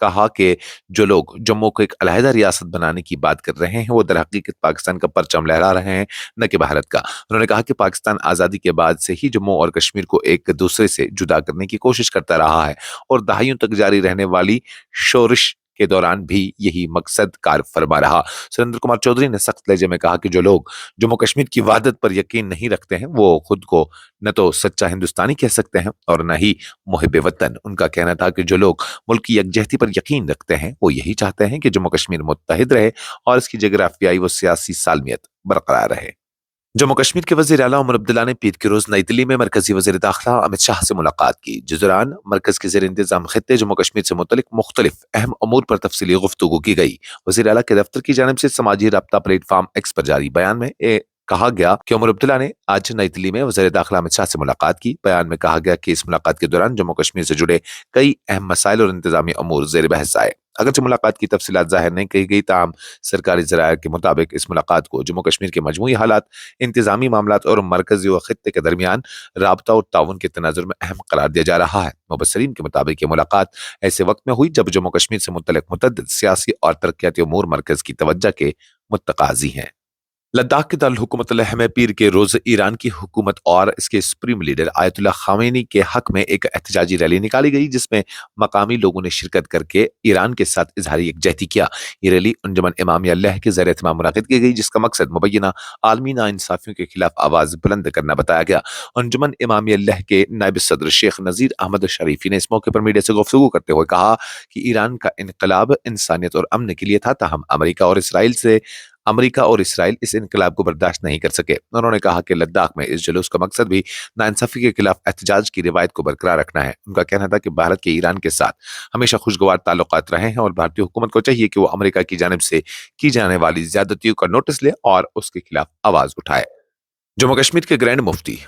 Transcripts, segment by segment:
کہا کہ جو لوگ جموں کو ایک علیحدہ ریاست بنانے کی بات کر رہے ہیں وہ در حقیقت پاکستان کا پرچم لہرا رہے ہیں نہ کہ بھارت کا۔ انہوں نے کہا کہ پاکستان آزادی کے بعد سے ہی جموں اور کشمیر کو ایک دوسرے سے جدا کرنے کی کوشش کرتا رہا ہے اور دہائیوں تک جاری رہنے والی شورش کے دوران بھی یہی مقصد کار فرما رہا۔ سریندر کمار چودھری نے سخت لہجے میں کہا کہ جو لوگ جموں کشمیر کی وحدت پر یقین نہیں رکھتے ہیں وہ خود کو نہ تو سچا ہندوستانی کہہ سکتے ہیں اور نہ ہی محب وطن۔ ان کا کہنا تھا کہ جو لوگ ملک کی یکجہتی پر یقین رکھتے ہیں وہ یہی چاہتے ہیں کہ جموں کشمیر متحد رہے اور اس کی جغرافیائی و سیاسی سالمیت برقرار رہے۔ جموں کشمیر کے وزیر اعلیٰ عمر عبداللہ نے پیر کے روز نئی دلی میں مرکزی وزیر داخلہ امت شاہ سے ملاقات کی، جس دوران مرکز کے زیر انتظام خطے جموں کشمیر سے متعلق مختلف اہم امور پر تفصیلی گفتگو کی گئی۔ وزیر اعلیٰ کے دفتر کی جانب سے سماجی رابطہ پلیٹ فارم ایکس پر جاری بیان میں کہا گیا کہ عمر عبداللہ نے آج نئی دلی میں وزیر داخلہ امت شاہ سے ملاقات کی۔ بیان میں کہا گیا کہ اس ملاقات کے دوران جموں کشمیر سے جڑے کئی اہم مسائل اور انتظامی امور زیر بحث آئے۔ اگرچہ ملاقات کی تفصیلات ظاہر نہیں کی گئی تاہم سرکاری ذرائع کے مطابق اس ملاقات کو جموں کشمیر کے مجموعی حالات، انتظامی معاملات اور مرکزی و خطے کے درمیان رابطہ اور تعاون کے تناظر میں اہم قرار دیا جا رہا ہے۔ مبصرین کے مطابق یہ ملاقات ایسے وقت میں ہوئی جب جموں کشمیر سے متعلق متعدد سیاسی اور ترقیاتی امور مرکز کی توجہ کے متقاضی ہیں۔ لداخ کے دارالحکومت لیہ میں پیر کے روز ایران کی حکومت اور اس کے سپریم لیڈر آیت اللہ خامنئی کے حق میں ایک احتجاجی ریلی نکالی گئی جس میں مقامی لوگوں نے شرکت کر کے ایران کے ساتھ اظہار یکجہتی کیا۔ یہ ریلی انجمن امامیہ لیہ کے زیر اہتمام منعقد کی گئی جس کا مقصد مبینہ عالمی ناانصافیوں کے خلاف آواز بلند کرنا بتایا گیا۔ انجمن امامیہ لیہ کے نائب صدر شیخ نذیر احمد شریفی نے اس موقع پر میڈیا سے گفتگو کرتے ہوئے کہا کہ ایران کا انقلاب انسانیت اور امن کے لیے تھا تاہم امریکہ اور اسرائیل اس انقلاب کو برداشت نہیں کر سکے۔ انہوں نے کہا کہ لداخ میں اس جلوس کا مقصد بھی ناانصافی کے خلاف احتجاج کی روایت کو برقرار رکھنا ہے۔ ان کا کہنا تھا کہ بھارت کے ایران کے ساتھ ہمیشہ خوشگوار تعلقات رہے ہیں اور بھارتی حکومت کو چاہیے کہ وہ امریکہ کی جانب سے کی جانے والی زیادتیوں کا نوٹس لے اور اس کے خلاف آواز اٹھائے۔ جموں کشمیر کے گرینڈ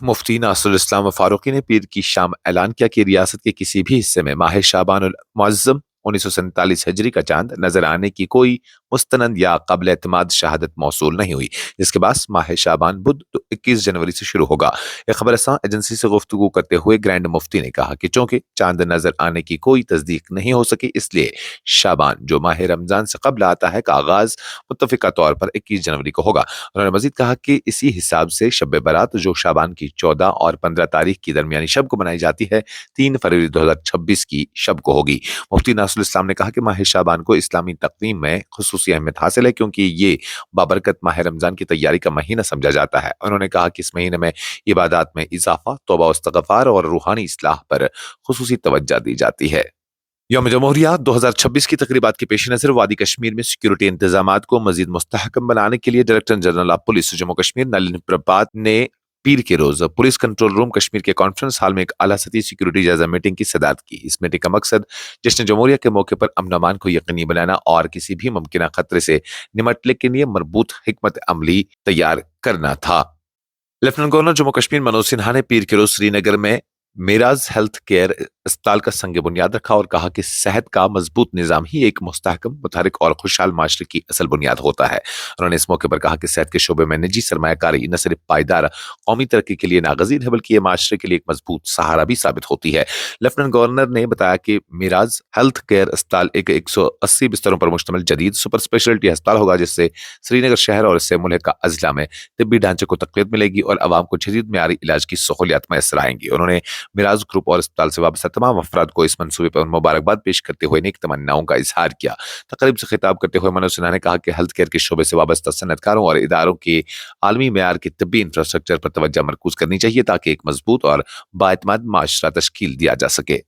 مفتی ناصر الاسلام فاروقی نے پیر کی شام اعلان کیا کہ ریاست کے کسی بھی حصے میں ماہ شعبان المعظم 1947 ہجری کا چاند نظر آنے کی کوئی مستند یا قابل اعتماد شہادت موصول نہیں ہوئی، جس کے بعد ماہ شعبان بدھ 21 جنوری سے شروع ہوگا۔ ایک خبر رساں ایجنسی سے گفتگو کرتے ہوئے گرینڈ مفتی نے کہا کہ چونکہ چاند نظر آنے کی کوئی تصدیق نہیں ہو سکی اس لیے شعبان جو ماہ رمضان سے قبل آتا ہے کا آغاز متفقہ طور پر 21 جنوری کو ہوگا۔ انہوں نے مزید کہا کہ اسی حساب سے شب برات جو شعبان کی 14 اور 15 تاریخ کی درمیانی شب کو منائی جاتی ہے 3 فروری 2026 کی شب کو ہوگی۔ مفتی ناصر الاسلام نے کہا کہ ماہ شعبان کو اسلامی تقویم میں خصوصی اہمیت حاصل ہے کیونکہ یہ بابرکت ماہ رمضان کی تیاری کا مہینہ سمجھا جاتا ہے۔ انہوں نے کہا کہ اس مہینے میں عبادات میں اضافہ، توبہ و استغفار اور روحانی اصلاح پر خصوصی توجہ دی جاتی ہے۔ یوم جمہوریہ 2026 کی تقریبات کے پیش نظر وادی کشمیر میں سیکیورٹی انتظامات کو مزید مستحکم بنانے کے لیے director general of police Jammu Kashmir Nalin Prabhat نے پیر کے روز پولیس کنٹرول روم کشمیر کے کانفرنس ہال میں ایک اعلیٰ سطحی سیکیورٹی جائزہ میٹنگ کی صدارت کی۔ اس میٹنگ کا مقصد جشن جمہوریہ کے موقع پر امن و امان کو یقینی بنانا اور کسی بھی ممکنہ خطرے سے نمٹنے کے لیے مربوط حکمت عملی تیار کرنا تھا۔ لیفٹیننٹ گورنر جموں کشمیر منوج سنہا نے پیر کے روز سری نگر میں میراز ہیلتھ کیئر اسپتال کا سنگ بنیاد رکھا اور کہا کہ صحت کا مضبوط نظام ہی ایک مستحکم، متحرک اور خوشحال معاشرے کی اصل بنیاد ہوتا ہے۔ انہوں نے اس موقع پر کہا کہ صحت کے شعبے میں نجی سرمایہ کاری نہ صرف پائیدار قومی ترقی کے لیے ناگزیر ہے بلکہ یہ معاشرے کے لیے ایک مضبوط سہارا بھی ثابت ہوتی ہے۔ لیفٹیننٹ گورنر نے بتایا کہ میراز ہیلتھ کیئر اسپتال ایک 180 بستروں پر مشتمل جدید سپر اسپیشلٹی اسپتال ہوگا جس سے سری نگر شہر اور اس سے ملحقہ اضلاع میں طبی ڈھانچے کو تقویت ملے گی اور عوام کو جدید معیاری علاج کی سہولیات میسر آئیں گی۔ انہوں نے میراز گروپ اور اسپتال سے وابستہ تمام افراد کو اس منصوبے پر مبارکباد پیش کرتے ہوئے نیک تمناؤں کا اظہار کیا۔ تقریب سے خطاب کرتے ہوئے منوج سنہا نے کہا کہ ہیلتھ کیئر کے شعبے سے وابستہ صنعت کاروں اور اداروں کے عالمی معیار کے طبی انفراسٹرکچر پر توجہ مرکوز کرنی چاہیے تاکہ ایک مضبوط اور بااعتماد معاشرہ تشکیل دیا جا سکے۔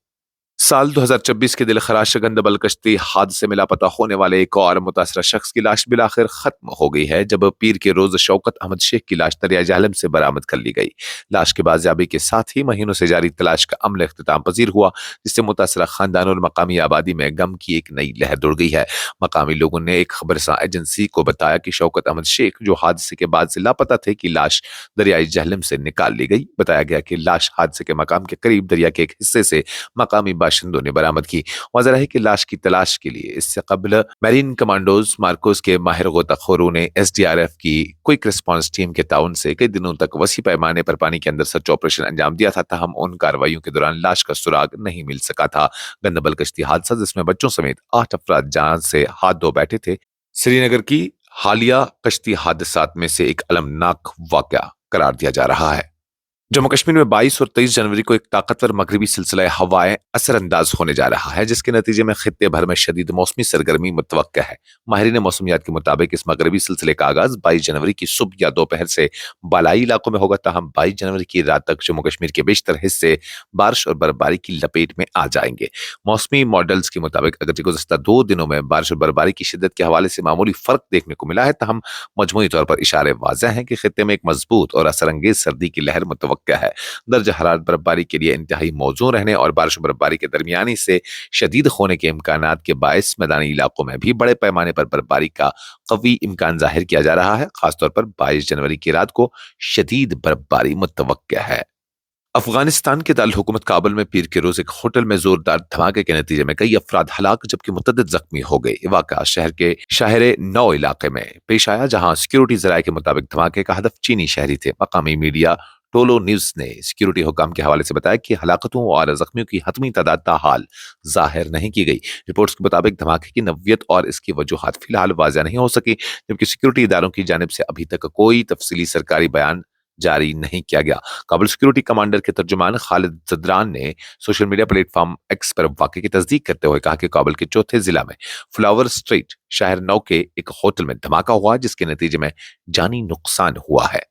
سال 2026 کے دلخراش گندبل کشتی حادثے میں لاپتہ ہونے والے ایک اور متاثرہ شخص کی لاش بالآخر ختم ہو گئی ہے جب پیر کے روز شوکت احمد شیخ کی لاش دریائے جہلم سے برآمد کر لی گئی۔ لاش کی بازیابی کے ساتھ ہی مہینوں سے جاری تلاش کا عمل اختتام پذیر ہوا جس سے متاثرہ خاندان اور مقامی آبادی میں غم کی ایک نئی لہر دوڑ گئی ہے۔ مقامی لوگوں نے ایک خبر رساں ایجنسی کو بتایا کہ شوکت احمد شیخ جو حادثے کے بعد سے لاپتہ تھے کی لاش دریائے جہلم سے نکال لی گئی۔ بتایا گیا کہ لاش حادثے کے مقام کے قریب دریا کے ایک حصے سے مقامی باشندوں نے برآمد کی۔ واضح ہے کہ لاش کی تلاش کے لیے اس سے قبل میرین کمانڈوز مارکوس کے ماہر غوطہ خوروں نے SDRF کی کوئک رسپانس ٹیم کے تعاون سے کئی دنوں تک وسیع پیمانے پر پانی کے اندر سرچ آپریشن انجام دیا تھا، تاہم ان کارروائیوں کے دوران لاش کا سراغ نہیں مل سکا تھا۔ گندبل کشتی حادثہ جس میں بچوں سمیت 8 افراد جان سے ہاتھ دھو بیٹھے تھے، سری نگر کی حالیہ کشتی حادثات میں سے ایک المناک واقعہ قرار دیا جا رہا ہے۔ جموں کشمیر میں 22 اور 23 جنوری کو ایک طاقتور مغربی سلسلہ ہوائیں اثر انداز ہونے جا رہا ہے، جس کے نتیجے میں خطے بھر میں شدید موسمی سرگرمی متوقع ہے۔ ماہرین موسمیات کے مطابق اس مغربی سلسلے کا آغاز 22 جنوری کی صبح یا دوپہر سے بالائی علاقوں میں ہوگا، تاہم 22 جنوری کی رات تک جموں کشمیر کے بیشتر حصے بارش اور برفباری کی لپیٹ میں آ جائیں گے۔ موسمی ماڈلز کے مطابق اگرچہ گزشتہ 2 دنوں میں بارش اور برفباری کی شدت کے حوالے سے معمولی فرق دیکھنے کو ملا ہے، تاہم مجموعی طور پر اشارے واضح ہیں کہ خطے میں ایک مضبوط اور اثر انگیز سردی کی لہر متوقع ہے۔ درجہ حرارت برفباری کے لیے انتہائی موزوں رہنے اور بارش و برفباری کے درمیانی سے شدید ہونے کے امکانات کے باعث میدانی علاقوں میں بھی بڑے پیمانے پر برفباری کا قوی امکان ظاہر کیا جا رہا ہے۔ خاص طور پر 22 جنوری کی رات کو شدید برفباری متوقع ہے۔ افغانستان کے دارالحکومت کابل میں پیر کے روز ایک ہوٹل میں زوردار دھماکے کے نتیجے میں کئی افراد ہلاک جبکہ متعدد زخمی ہو گئے۔ یہ واقعہ شہر کے شاہر نو علاقے میں پیش آیا، جہاں سیکیورٹی ذرائع کے مطابق دھماکے کا ہدف چینی شہری تھے۔ مقامی میڈیا ٹولو نیوز نے سیکیورٹی حکام کے حوالے سے بتایا کہ ہلاکتوں اور زخمیوں کی حتمی تعداد تاحال ظاہر نہیں کی گئی۔ رپورٹس کے مطابق دھماکے کی نوعیت اور اس کی وجوہات فی الحال واضح نہیں ہو سکی، جبکہ سیکیورٹی اداروں کی جانب سے ابھی تک کوئی تفصیلی سرکاری بیان جاری نہیں کیا گیا۔ کابل سیکیورٹی کمانڈر کے ترجمان خالد زدران نے social media platform X پر واقعے کی تصدیق کرتے ہوئے کہا کہ کابل کے چوتھے ضلع میں فلاور اسٹریٹ شہر نو کے ایک ہوٹل میں دھماکہ ہوا، جس کے نتیجے میں جانی نقصان ہوا ہے۔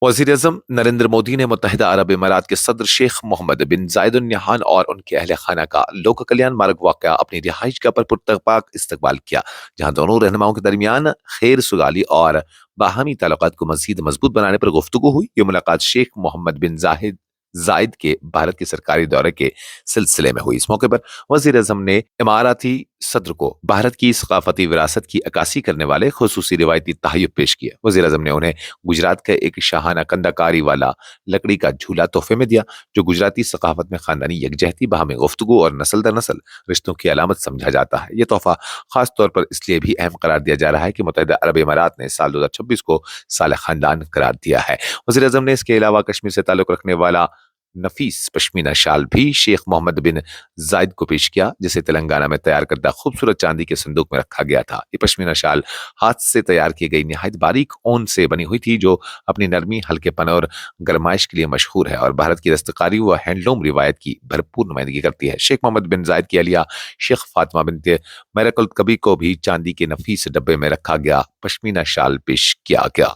وزیر اعظم نریندر مودی نے متحدہ عرب امارات کے صدر شیخ محمد بن زائد ال نہیان اور ان کے اہل خانہ کا لوک کلیان مارگ واقعہ اپنی رہائش گاہ پر پرتپاک استقبال کیا، جہاں دونوں رہنماؤں کے درمیان خیر سگالی اور باہمی تعلقات کو مزید مضبوط بنانے پر گفتگو ہوئی۔ یہ ملاقات شیخ محمد بن زائد کے بھارت کے سرکاری دورے کے سلسلے میں ہوئی۔ اس موقع پر وزیر اعظم نے اماراتی صدر کو بھارت کی ثقافتی وراثت کی عکاسی کرنے والے خصوصی روایتی تحائف پیش کیے۔ وزیر اعظم نے انہیں گجرات کا ایک شاہانہ کندہ کاری والا لکڑی کا جھولا تحفے میں دیا، جو گجراتی ثقافت میں خاندانی یکجہتی، باہمی گفتگو اور نسل در نسل رشتوں کی علامت سمجھا جاتا ہے۔ یہ تحفہ خاص طور پر اس لیے بھی اہم قرار دیا جا رہا ہے کہ متحدہ عرب امارات نے سال 2026 کو سال خاندان قرار دیا ہے۔ وزیر اعظم نے اس کے علاوہ کشمیر سے تعلق رکھنے والا نفیس پشمینہ شال بھی شیخ محمد بن زائد کو پیش کیا، جسے تلنگانہ میں تیار کردہ خوبصورت چاندی کے صندوق میں رکھا گیا تھا۔ یہ پشمینہ شال ہاتھ سے تیار کی گئی نہایت باریک اون سے بنی ہوئی تھی، جو اپنی نرمی، ہلکے پن اور گرمائش کے لیے مشہور ہے اور بھارت کی دستکاری و ہینڈلوم روایت کی بھرپور نمائندگی کرتی ہے۔ شیخ محمد بن زائد کی اہلیہ شیخ فاطمہ بنت میرکل کبی کو بھی چاندی کے نفیس ڈبے میں رکھا گیا پشمینہ شال پیش کیا گیا۔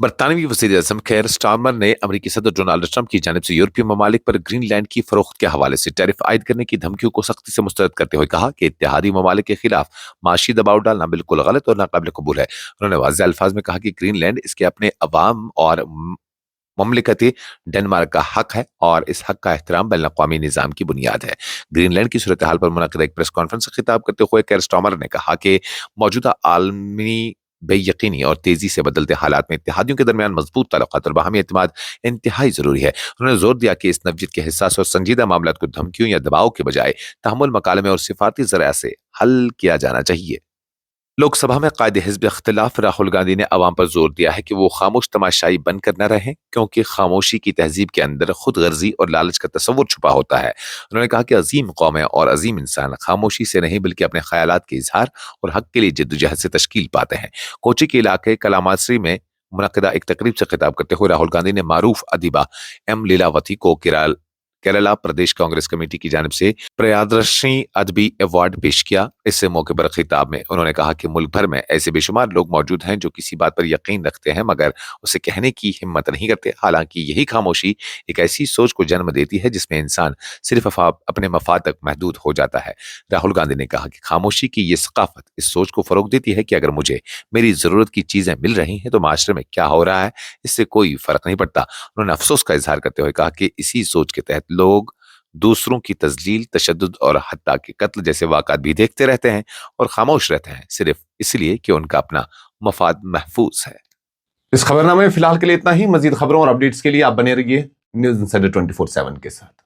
برطانوی وزیر اعظم کیئر سٹارمر نے امریکی صدر ڈونالڈ ٹرمپ کی جانب سے یورپی ممالک پر گرین لینڈ کی فروخت کے حوالے سے ٹیرف عائد کرنے کی دھمکیوں کو سختی سے مسترد کرتے ہوئے کہا کہ اتحادی ممالک کے خلاف معاشی دباؤ ڈالنا بالکل غلط اور ناقابل قبول ہے۔ انہوں نے واضح الفاظ میں کہا کہ گرین لینڈ اس کے اپنے عوام اور مملکت ڈنمارک کا حق ہے اور اس حق کا احترام بین الاقوامی نظام کی بنیاد ہے۔ گرین لینڈ کی صورتحال پر منعقدہ ایک پریس کانفرنس سے خطاب کرتے ہوئے کیئر سٹارمر نے کہا کہ موجودہ عالمی بے یقینی اور تیزی سے بدلتے حالات میں اتحادیوں کے درمیان مضبوط تعلقات اور باہمی اعتماد انتہائی ضروری ہے۔ انہوں نے زور دیا کہ اس نوعیت کے حساس اور سنجیدہ معاملات کو دھمکیوں یا دباؤ کے بجائے تحمل، مکالمے اور سفارتی ذرائع سے حل کیا جانا چاہیے۔ لوک سبھا میں قائد حزب اختلاف راہل گاندھی نے عوام پر زور دیا ہے کہ وہ خاموش تماشائی بن کر نہ رہیں، کیونکہ خاموشی کی تہذیب کے اندر خود غرضی اور لالچ کا تصور چھپا ہوتا ہے۔ انہوں نے کہا کہ عظیم قومیں اور عظیم انسان خاموشی سے نہیں بلکہ اپنے خیالات کے اظہار اور حق کے لیے جدوجہد سے تشکیل پاتے ہیں۔ کوچی کے علاقے کلاماسری میں منعقدہ ایک تقریب سے خطاب کرتے ہوئے راہل گاندھی نے معروف ادیبہ ایم لیلاوتی کو کیرلا پردیش کانگریس کمیٹی کی جانب سے پریادرشنی ادبی ایوارڈ پیش کیا۔ اس موقع پر خطاب میں انہوں نے کہا کہ ملک بھر میں ایسے بے شمار لوگ موجود ہیں جو کسی بات پر یقین رکھتے ہیں مگر اسے کہنے کی ہمت نہیں کرتے، حالانکہ یہی خاموشی ایک ایسی سوچ کو جنم دیتی ہے جس میں انسان صرف اپنے مفاد تک محدود ہو جاتا ہے۔ راہل گاندھی نے کہا کہ خاموشی کی یہ ثقافت اس سوچ کو فروغ دیتی ہے کہ اگر مجھے میری ضرورت کی چیزیں مل رہی ہیں تو معاشرے میں کیا ہو رہا ہے اس سے کوئی فرق نہیں پڑتا۔ انہوں نے افسوس کا اظہار کرتے ہوئے کہا کہ اسی سوچ کے تحت لوگ دوسروں کی تذلیل، تشدد اور حتیٰ کہ قتل جیسے واقعات بھی دیکھتے رہتے ہیں اور خاموش رہتے ہیں، صرف اس لیے کہ ان کا اپنا مفاد محفوظ ہے۔ اس خبرنامے میں فی الحال کے لیے اتنا ہی۔ مزید خبروں اور اپڈیٹس کے لیے آپ بنے رہیے نیوز انسائڈر 24/7 کے ساتھ۔